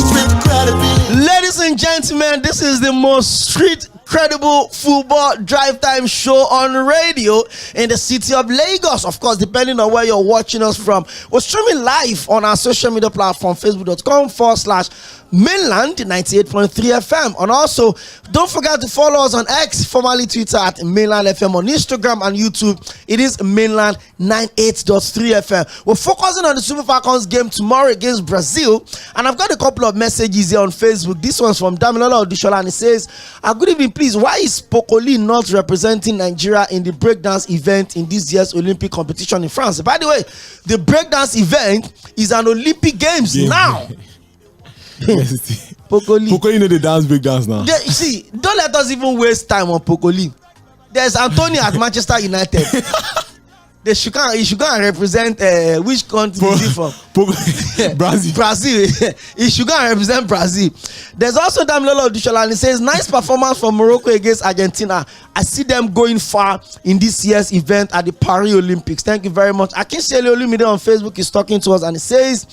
street credibility. Ladies and gentlemen, this is the most street incredible football drive time show on radio in the city of Lagos. Of course, depending on where you're watching us from, we're streaming live on our social media platform, facebook.com/mainland 98.3 FM. And also, don't forget to follow us on X, formerly Twitter, at Mainland FM, on Instagram and YouTube. It is Mainland 98.3 FM. We're focusing on the Super Falcons game tomorrow against Brazil. And I've got a couple of messages here on Facebook. This one's from Damilola Odishola, and it says, good evening, please. Why is Pokoli not representing Nigeria in the breakdance event in this year's Olympic competition in France? By the way, the breakdance event is an Olympic Games now. Pokoli know the dance breakdance now. You see, don't let us even waste time on Pokoli. There's Antonio at Manchester United. He should go and represent which country is he from? Brazil. He should go and represent Brazil. There's also Damilola Odishola, and he says, nice performance from Morocco against Argentina. I see them going far in this year's event at the Paris Olympics. Thank you very much. Akinsele Olumide on Facebook is talking to us, and he says,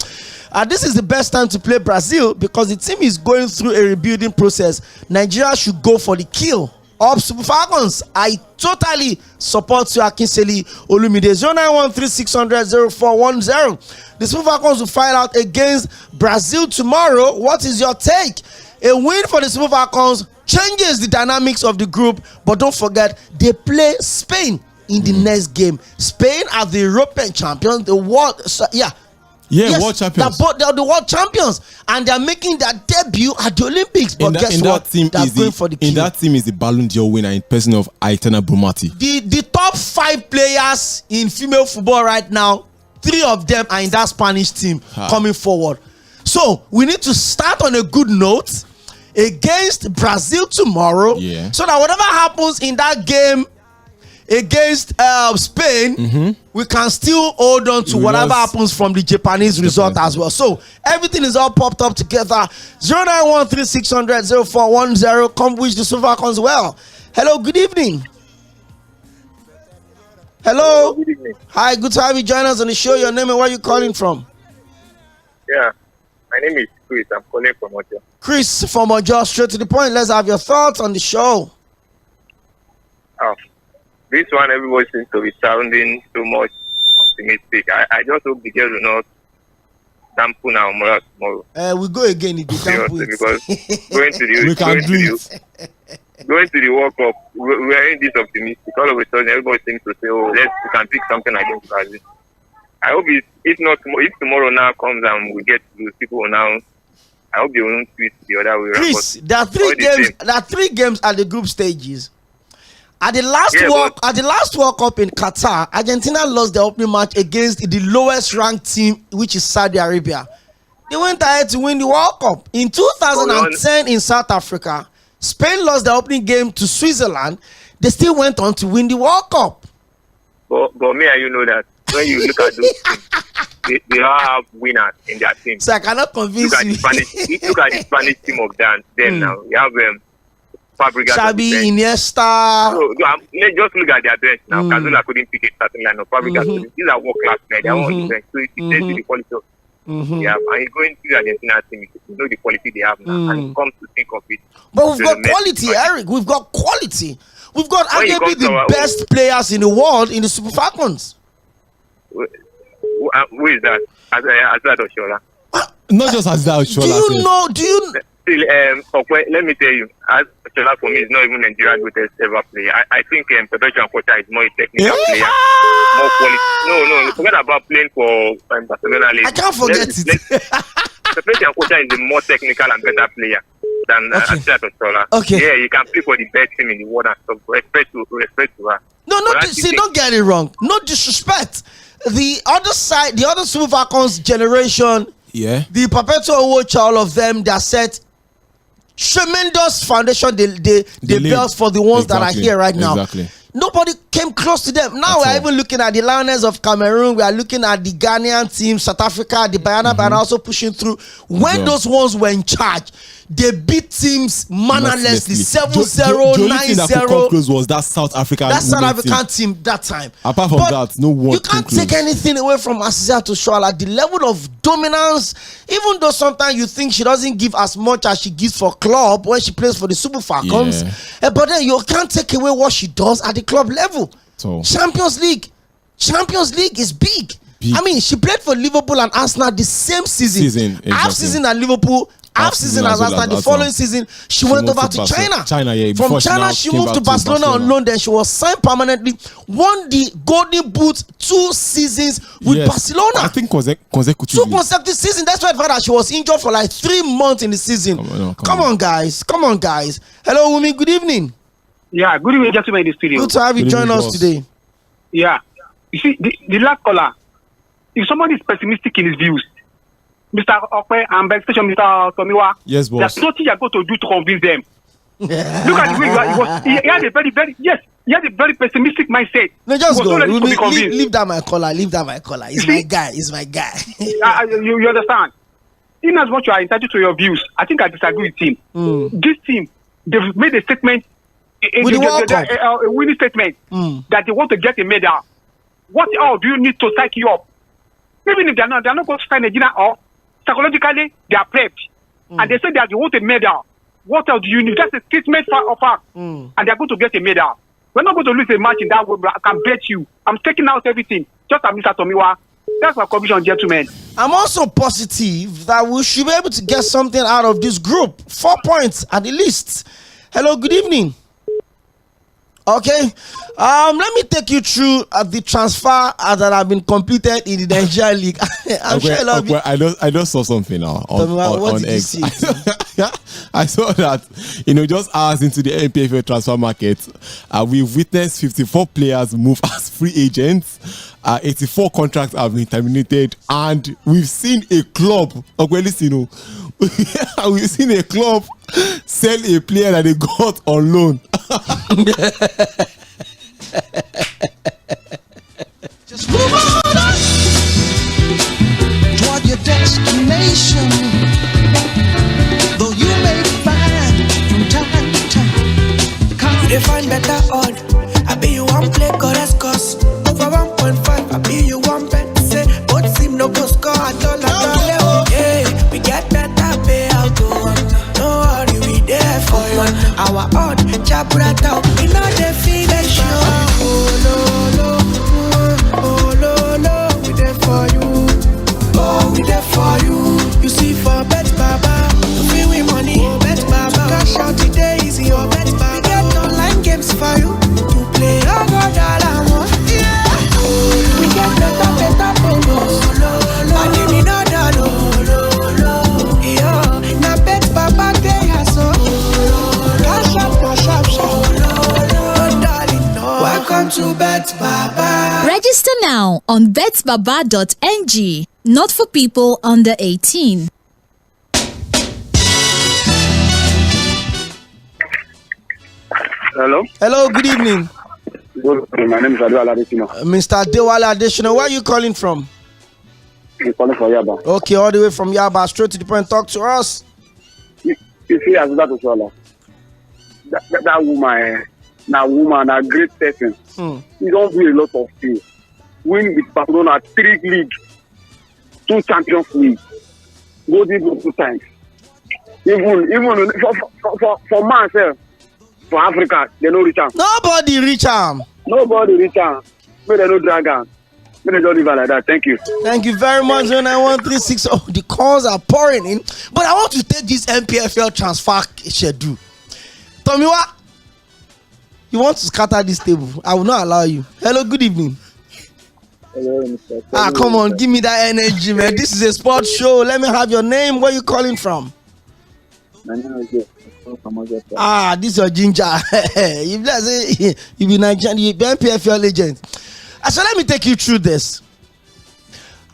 this is the best time to play Brazil because the team is going through a rebuilding process. Nigeria should go for the kill. Up Super Falcons, I totally support you, Akinsele Olumide. 0913-600-0410. The Super Falcons will fight out against Brazil tomorrow. What is your take? A win for the Super Falcons changes the dynamics of the group, but don't forget they play Spain in the next game. Spain are the European champions, the world. World champions. They're the world champions, and they're making their debut at the Olympics. But guess what? They're going for the kill. In that team is the Ballon d'Or winner in person of Aitana Brumati. The top 5 players in female football right now, 3 of them are in that Spanish team coming forward. So we need to start on a good note against Brazil tomorrow, so that whatever happens in that game against Spain, we can still hold on to whatever happens from the Japanese result as well. So everything is all popped up together. 0913-600-0410. Come wish the Super Falcons well. Hello, good evening. Hello. Good evening. Hi, good to have you join us on the show. Your name and where you calling from? Yeah, my name is Chris. I'm calling from Ojo. Chris from Ojo, straight to the point. Let's have your thoughts on the show. This one, everybody seems to be sounding so much optimistic. I just hope the girls will not dampen our morale tomorrow. We go again if you dampen it. Because going to the World Cup, we are in this optimistic. All of a sudden, everybody seems to say, we can pick something against Brazil. I hope if tomorrow now comes and we get to people now, I hope they won't twist the other way around. Chris, there are 3 games. There are 3 games at the group stages. At the last World Cup in Qatar, Argentina lost their opening match against the lowest ranked team, which is Saudi Arabia. They went ahead to win the World Cup. In 2010 in South Africa, Spain lost their opening game to Switzerland. They still went on to win the World Cup. But me and you know that when you look at those teams, they all have winners in their team. So I cannot convince you. Look at the Spanish team of them now. You have Fabregas, Xavi, Iniesta. Let's just look at their bench now. Cazorla couldn't pick a starting lineup. Fabregas, these are world class players. They are on the bench. So it tells you the quality of and you're going to the Argentina team, you know the quality they have now. And it comes to think of it. But we've got quality, Eric. We've got quality. We've got arguably the best players in the world in the Super Falcons. Who is that? Azad Oshola. Not just Azad Oshola. Do you let me tell you, Oshola for me is not even Nigeria's greatest ever player. I think Sᴘᴏʀᴛ Cʀᴜɪsᴇ is more a technical player. More quality. No, forget about playing for Barcelona. I can't forget it. Sᴘᴏʀᴛ Cʀūɪsᴏ is a more technical and better player than Azad Oshola. Yeah, you can play for the best team in the world and stuff. Respect to her. Don't get it wrong. No disrespect. The other side, the other Super Falcons generation, the perpetual watch, all of them, they are set tremendous foundation they built for the ones that are here right now. Nobody came close to them. Now we're even looking at the Lions of Cameroon. We are looking at the Ghanaian team, South Africa, the Banyana Banyana also pushing through. When those ones were in charge, they beat teams mannerlessly, 7-0, The only thing that could come 9-0. close was that South African team that time. Apart from that, no one. You can't take anything away from Asisia Toshoala. Like the level of dominance, even though sometimes you think she doesn't give as much as she gives for club when she plays for the Super Falcons, but then you can't take away what she does at the club level. So Champions League is big. I mean, she played for Liverpool and Arsenal the same season. Half season at Liverpool, half season as Arsenal. The following season, she went over to China. From China, she moved to Barcelona on loan. Then she was signed permanently. Won the Golden Boot 2 seasons with Barcelona. I think consecutively. 2 consecutive seasons. That's why that she was injured for like 3 months in the season. Come on, guys. Hello, Wumi. Good evening. Yeah, good evening, gentlemen in the studio. Good to have you join us today. Yeah. You see, the last caller, if somebody is pessimistic in his views, Mr. Okwe and by extension Mr. Tomiwa, yes, boss. There's nothing you're going to do to convince them. Look at the way he had a he had a very pessimistic mindset. No, just go. Leave that my caller. He's my guy. You understand? In as much you are entitled to your views, I think I disagree with him. This team, they've made a statement, a winning statement, that they want to get a medal. What else do you need to psych you up? Even if they're not going to sign Nigeria off, psychologically, they are prepped. And they say that they want a medal. What else do you need? That's a statement of fact. And they're going to get a medal. We're not going to lose a match in that way, but I can bet you. I'm taking out everything. Just as Mr. Tomiwa. That's my conviction, gentlemen. I'm also positive that we should be able to get something out of this group. 4 points at the least. Hello, good evening. Okay, let me take you through the transfer that have been completed in the Nigeria League. I just saw something now on X. I saw that, just hours into the NPFL transfer market, we've witnessed 54 players move as free agents. 84 contracts have been terminated, and we've seen a club. We've seen a club sell a player that they got on loan. Just move on toward your destination. Though you may find from time to time, you find better on. I be you one play Gorescos over 1.5. I be you one bet. Say both seem no go score at all. Yeah, we get better payout. No worry, we there for you. Our odd chaprata, we know the feeling show. Oh no, we there for you. Oh, we there for you. You see for bet Baba, we win money. Bet Baba, cash out today easy. Oh, bet Baba, we get online games for you. You play all God alone. Yeah. We get better bonus. Money me no. Yeah, now bet Baba they are so. Cash out. Welcome to Bet Baba. Register now on betbaba.ng. Not for people under 18. Hello. Hello, good evening. Good evening. My name is Adewale Adesina. Mr. Adewale Adesina, where are you calling from? I'm calling from Yaba. Okay, all the way from Yaba, straight to the point. Talk to us. You see, as that was that woman, a great person. He don't do a lot of things. Win with Barcelona 3 leagues, 2 Champions League, Golden Boot 2 times. Even for myself, for Africa, they no reach am. Nobody reach am. May they no drag am. May they don't leave her like that. Thank you. Thank you very much. 091360. Oh, the calls are pouring in. But I want to take this NPFL transfer schedule. Tomiwa, you want to scatter this table? I will not allow you. Hello, good evening. Hello, Mr. Come on, give me that energy, man. This is a sports show. Let me have your name. Where you calling from? My name is Jeff. This is your ginger. You be Nigerian, you be NPFL agent. So let me take you through this.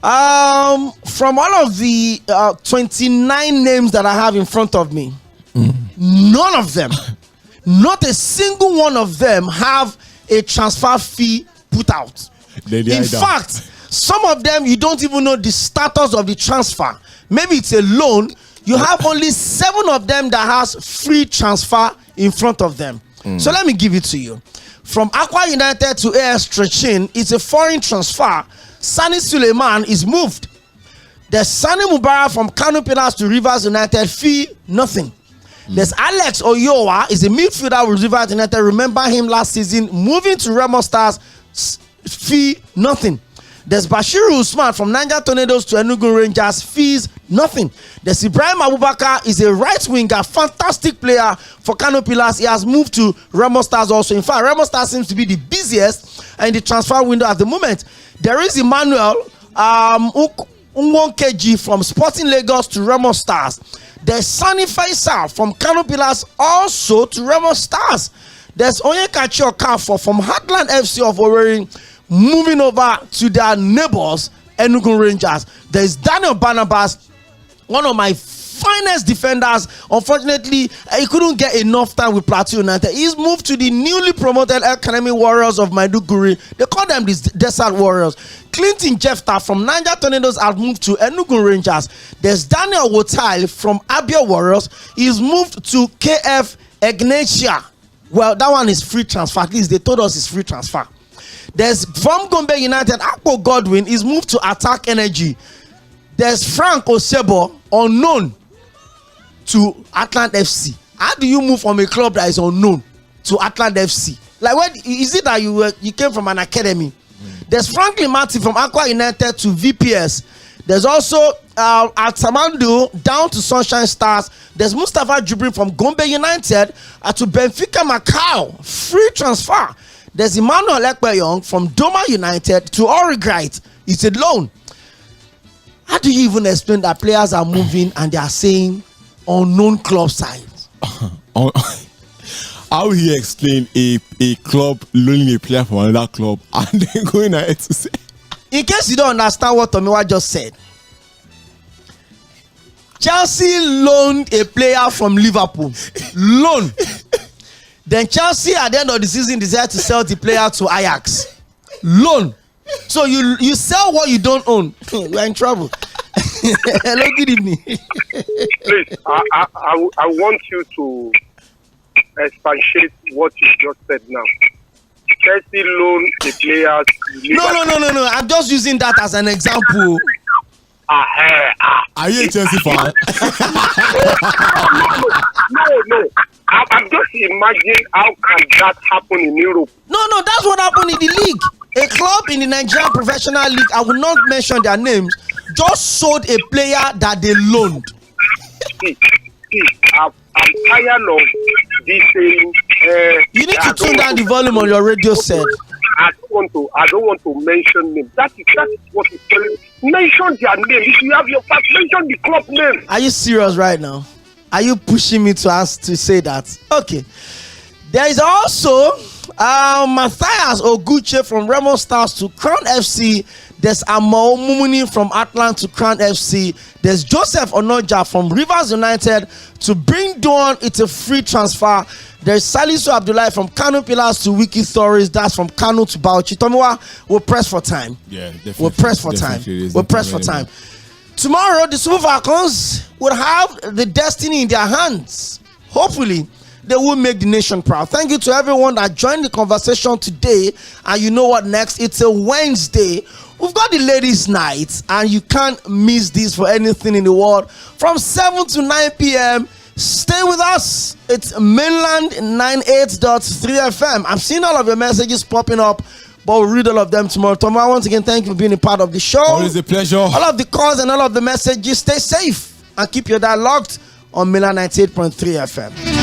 From all of the 29 names that I have in front of me, none of them, not a single one of them have a transfer fee put out. In fact, some of them you don't even know the status of the transfer. Maybe it's a loan. You have only 7 of them that has free transfer in front of them. So let me give it to you. From Aqua United to AS Trechin, it's a foreign transfer. Sani Suleiman is moved. There's Sani Mubarak from Kano Pillars to Rivers United, fee nothing. There's Alex Oyowa, is a midfielder with Rivers United. Remember him last season, moving to Remo Stars, fee nothing. There's Bashiru Usman from Niger Tornadoes to Enugu Rangers, fees nothing. There's Ibrahim Abubakar, is a right winger, fantastic player for Kano Pillars. He has moved to Remo Stars also. In fact, Remo Stars seems to be the busiest in the transfer window at the moment. There is Emmanuel Nwokeji from Sporting Lagos to Remo Stars. There's Sani Faisal from Kano Pillars also to Remo Stars. There's Onyekachi Okafor from Heartland FC of Owerri, moving over to their neighbors, Enugu Rangers. There's Daniel Barnabas, one of my finest defenders. Unfortunately, he couldn't get enough time with Plateau United. He's moved to the newly promoted Academy Warriors of Maiduguri. They call them the Desert Warriors. Clinton Jefta from Niger Tornadoes has moved to Enugu Rangers. There's Daniel Wotai from Abia Warriors. He's moved to KF Egnatia. Well, that one is free transfer. At least they told us it's free transfer. There's from Gombe United, Akpo Godwin is moved to Attack Energy. There's Frank Osebo, unknown, to Atlant FC. How do you move from a club that is unknown to Atlant FC? Like, what is it that you came from an academy? There's Franklin Martin from Aqua United to VPS. There's also Atamandu down to Sunshine Stars. There's Mustafa Jubrin from Gombe United to Benfica Macau, free transfer. There's Emmanuel Ekpeyong from Doma United to Origite. It's a loan. How do you even explain that players are moving and they are saying unknown club sides? How will he explain a club loaning a player from another club and then going ahead to say? In case you don't understand what Tomiwa just said, Chelsea loaned a player from Liverpool. Loan. Then Chelsea at the end of the season decided to sell the player to Ajax. Loan. So you sell what you don't own. We're in trouble. Hello, good evening. Please, I want you to expatiate what you just said now. Chelsea loan the players. No. I'm just using that as an example. Are you a Chelsea fan? No. I'm just imagining how can that happen in Europe. No, that's what happened in the league. A club in the Nigerian Professional League, I will not mention their names, just sold a player that they loaned. See, I'm tired of this thing. You need to tune down the volume on your radio set. I don't want to mention names. That is what is telling me. Mention their name. If you have your facts, mention the club name. Are you serious right now? Are you pushing me to ask to say that? Okay. There is also Matthias Oguche from Remo Stars to Crown FC. There's Amo Mumuni from Atlant to Crown FC. There's Joseph Onoja from Rivers United to Bring Dawn. It's a free transfer. There's Salisu Abdullahi from Kano Pillars to Wiki Stories. That's from Kano to Bauchi. Tomiwa, we'll press for time. Yeah, definitely. We'll press for time. We'll press for time. Tomorrow, the Sᴜᴏʀᴛs will have the destiny in their hands. Hopefully, they will make the nation proud. Thank you to everyone that joined the conversation today. And you know what next? It's a Wednesday. We've got the ladies' night, and you can't miss this for anything in the world. From 7 to 9 p.m., stay with us. It's Mainland 98.3 FM. I'm seeing all of your messages popping up, but we'll read all of them tomorrow. Tomorrow, once again, thank you for being a part of the show. Always a pleasure. All of the calls and all of the messages, stay safe and keep your dial locked on Mainland 98.3 FM.